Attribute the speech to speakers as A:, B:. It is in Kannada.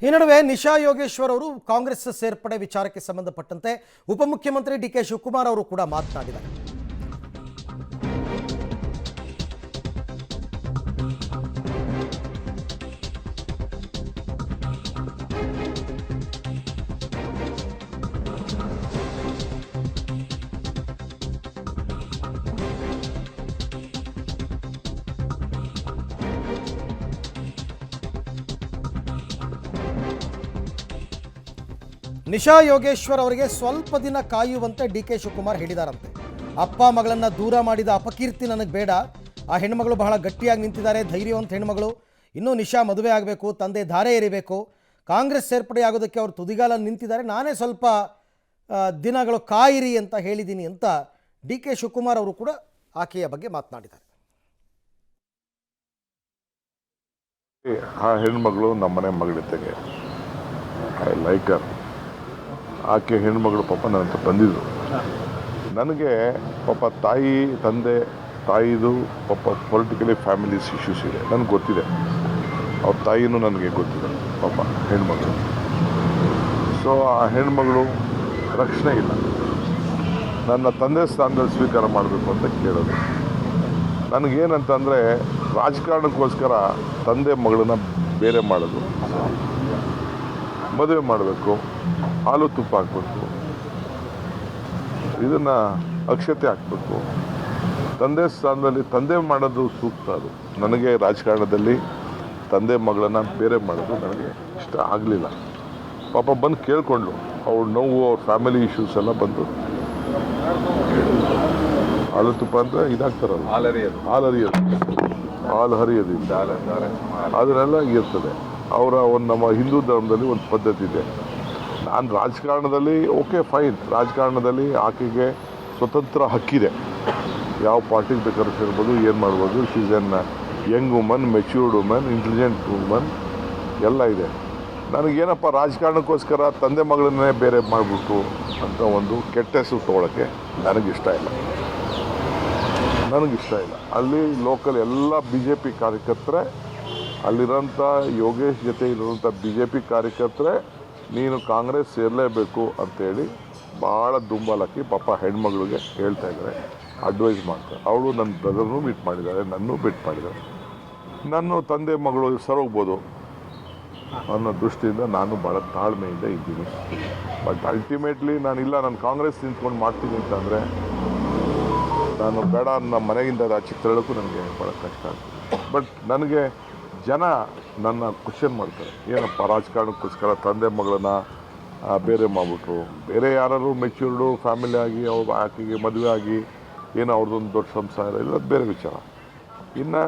A: ಈ ನಡುವೆ ನಿಶಾ ಯೋಗೇಶ್ವರ್ ಅವರು ಕಾಂಗ್ರೆಸ್ ಸೇರ್ಪಡೆ ವಿಚಾರಕ್ಕೆ ಸಂಬಂಧಪಟ್ಟಂತೆ ಉಪಮುಖ್ಯಮಂತ್ರಿ ಡಿ ಕೆ ಶಿವಕುಮಾರ್ ಅವರು ಕೂಡ ಮಾತನಾಡಿದ್ದಾರೆ. ನಿಶಾ ಯೋಗೇಶ್ವರ್ ಅವರಿಗೆ ಸ್ವಲ್ಪ ದಿನ ಕಾಯುವಂತೆ ಡಿ ಕೆ ಶಿವಕುಮಾರ್ ಹೇಳಿದಾರಂತೆ. ಅಪ್ಪ ಮಗಳನ್ನ ದೂರ ಮಾಡಿದ ಅಪಕೀರ್ತಿ ನನಗೆ ಬೇಡ. ಆ ಹೆಣ್ಮಗಳು ಬಹಳ ಗಟ್ಟಿಯಾಗಿ ನಿಂತಿದ್ದಾರೆ, ಧೈರ್ಯವಂತ ಹೆಣ್ಮಗಳು. ಇನ್ನೂ ನಿಶಾ ಮದುವೆ ಆಗಬೇಕು, ತಂದೆ ಧಾರೆ ಎರಿಬೇಕು. ಕಾಂಗ್ರೆಸ್ ಸೇರ್ಪಡೆ ಆಗೋದಕ್ಕೆ ಅವರು ತುದಿಗಾಲಲ್ಲಿ ನಿಂತಿದ್ದಾರೆ. ನಾನೇ ಸ್ವಲ್ಪ ದಿನಗಳು ಕಾಯಿರಿ ಅಂತ ಹೇಳಿದ್ದೀನಿ ಅಂತ ಡಿ ಕೆ ಶಿವಕುಮಾರ್ ಅವರು ಕೂಡ ಆಕೆಯ ಬಗ್ಗೆ ಮಾತನಾಡಿದ್ದಾರೆ.
B: ಆ ಹೆಣ್ಮಗಳು ನಮ್ಮನೆ ಮಗಳಿದ್ದಗೆ. I like her. ಆಕೆ ಹೆಣ್ಮಗಳು ಪಾಪ ನನ್ನ ಹತ್ರ ಬಂದಿದ್ರು. ನನಗೆ ಪಾಪ ತಾಯಿದು ಪಾಪ ಪೊಲಿಟಿಕಲಿ ಫ್ಯಾಮಿಲೀಸ್ ಇಶ್ಯೂಸ್ ಇದೆ, ನನಗೆ ಗೊತ್ತಿದೆ. ಅವ್ರ ತಾಯಿನೂ ನನಗೆ ಗೊತ್ತಿದೆ ಪಾಪ ಹೆಣ್ಮಗಳು. ಸೊ ಆ ಹೆಣ್ಮಗಳು ರಕ್ಷಣೆ ಇಲ್ಲ. ನನ್ನ ತಂದೆ ಸ್ಥಾನದಲ್ಲಿ ಸ್ವೀಕಾರ ಮಾಡಬೇಕು ಅಂತ ಕೇಳೋದು. ನನಗೇನಂತಂದರೆ ರಾಜಕಾರಣಕ್ಕೋಸ್ಕರ ತಂದೆ ಮಗಳನ್ನ ಬೇರೆ ಮಾಡೋದು, ಮದುವೆ ಮಾಡಬೇಕು, ಹಾಲು ತುಪ್ಪ ಹಾಕಬೇಕು, ಇದನ್ನು ಅಕ್ಷತೆ ಹಾಕಬೇಕು. ತಂದೆ ಸ್ಥಾನದಲ್ಲಿ ತಂದೆ ಮಾಡೋದು ಸೂಕ್ತ. ಅದು ನನಗೆ ರಾಜಕಾರಣದಲ್ಲಿ ತಂದೆ ಮಗಳನ್ನ ಬೇರೆ ಮಾಡೋದು ನನಗೆ ಇಷ್ಟ ಆಗಲಿಲ್ಲ. ಪಾಪ ಬಂದು ಕೇಳಿಕೊಂಡ್ಳು. ಅವ್ರ ನೋವು, ಅವ್ರ ಫ್ಯಾಮಿಲಿ ಇಶ್ಯೂಸ್ ಎಲ್ಲ ಬಂದು ಹಾಲು ತುಪ್ಪ ಅಂದರೆ ಇದಾಗ್ತಾರಲ್ಲ, ಹಾಲು ಹರಿಯೋದಿಲ್ಲ, ಅದನ್ನೆಲ್ಲ ಇರ್ತದೆ. ಅವರ ಒಂದು ನಮ್ಮ ಹಿಂದೂ ಧರ್ಮದಲ್ಲಿ ಒಂದು ಪದ್ಧತಿ ಇದೆ. ನಾನು ರಾಜಕಾರಣದಲ್ಲಿ ಓಕೆ ಫೈನ್, ರಾಜಕಾರಣದಲ್ಲಿ ಆಕೆಗೆ ಸ್ವತಂತ್ರ ಹಕ್ಕಿದೆ. ಯಾವ ಪಾರ್ಟಿಗೆ ಬೇಕಾದ್ರೂ ಸೇರ್ಬೋದು, ಏನು ಮಾಡ್ಬೋದು. She is N Young woman, matured woman, intelligent woman ಎಲ್ಲ ಇದೆ. ನನಗೇನಪ್ಪ ರಾಜಕಾರಣಕ್ಕೋಸ್ಕರ ತಂದೆ ಮಗಳನ್ನೇ ಬೇರೆ ಮಾಡಿಬಿಟ್ಟು ಅಂತ ಒಂದು ಕೆಟ್ಟ ಹೆಸರು ತೊಗೊಳಕ್ಕೆ ನನಗಿಷ್ಟ ಇಲ್ಲ. ಅಲ್ಲಿ ಲೋಕಲ್ ಎಲ್ಲ BJP ಕಾರ್ಯಕರ್ತರೆ, ಅಲ್ಲಿರೋಂಥ ಯೋಗೇಶ್ ಜೊತೆ ಇರೋಂಥ BJP ಕಾರ್ಯಕರ್ತರೆ ನೀನು ಕಾಂಗ್ರೆಸ್ ಸೇರಲೇಬೇಕು ಅಂತೇಳಿ ಭಾಳ ದುಂಬಾಲಕ್ಕಿ ಪಾಪ ಹೆಣ್ಮಗಳಿಗೆ ಹೇಳ್ತಾ ಇದ್ದಾರೆ, ಅಡ್ವೈಸ್ ಮಾಡ್ತಾರೆ. ಅವಳು ನನ್ನ ಬ್ರದರ್ನೂ ಮೀಟ್ ಮಾಡಿದ್ದಾರೆ, ನನ್ನೂ ಮೀಟ್ ಮಾಡಿದ್ದಾರೆ. ನನ್ನ ತಂದೆ ಮಗಳು ಸರೋಗ್ಬೋದು ಅನ್ನೋ ದೃಷ್ಟಿಯಿಂದ ನಾನು ಭಾಳ ತಾಳ್ಮೆಯಿಂದ ಇದ್ದೀನಿ. ಬಟ್ ಅಲ್ಟಿಮೇಟ್ಲಿ ನಾನು ಕಾಂಗ್ರೆಸ್ ನಿಂತ್ಕೊಂಡು ಮಾಡ್ತೀನಿ ಅಂತಂದರೆ ನಾನು ಬೇಡ, ನಮ್ಮ ಮನೆಯಿಂದ ಆಚೆ ತೆರಳಕ್ಕೂ ನನಗೆ ಭಾಳ ಕಷ್ಟ ಆಗ್ತದೆ. ಬಟ್ ನನಗೆ ಜನ ನನ್ನ ಕ್ವಶನ್ ಮಾಡ್ತಾರೆ, ಏನಪ್ಪ ರಾಜಕಾರಣಕ್ಕೋಸ್ಕರ ತಂದೆ ಮಗಳನ್ನ ಬೇರೆ ಮಾಡಿಬಿಟ್ರು, ಬೇರೆ ಯಾರು ಮೆಚ್ಯೂರ್ಡು ಫ್ಯಾಮಿಲಿ ಆಗಿ ಆಕೆಗೆ ಮದುವೆ ಆಗಿ ಏನೋ ಅವ್ರದ್ದೊಂದು ದೊಡ್ಡ ಸಂಸಾರ ಇಲ್ಲ, ಬೇರೆ ವಿಚಾರ. ಇನ್ನು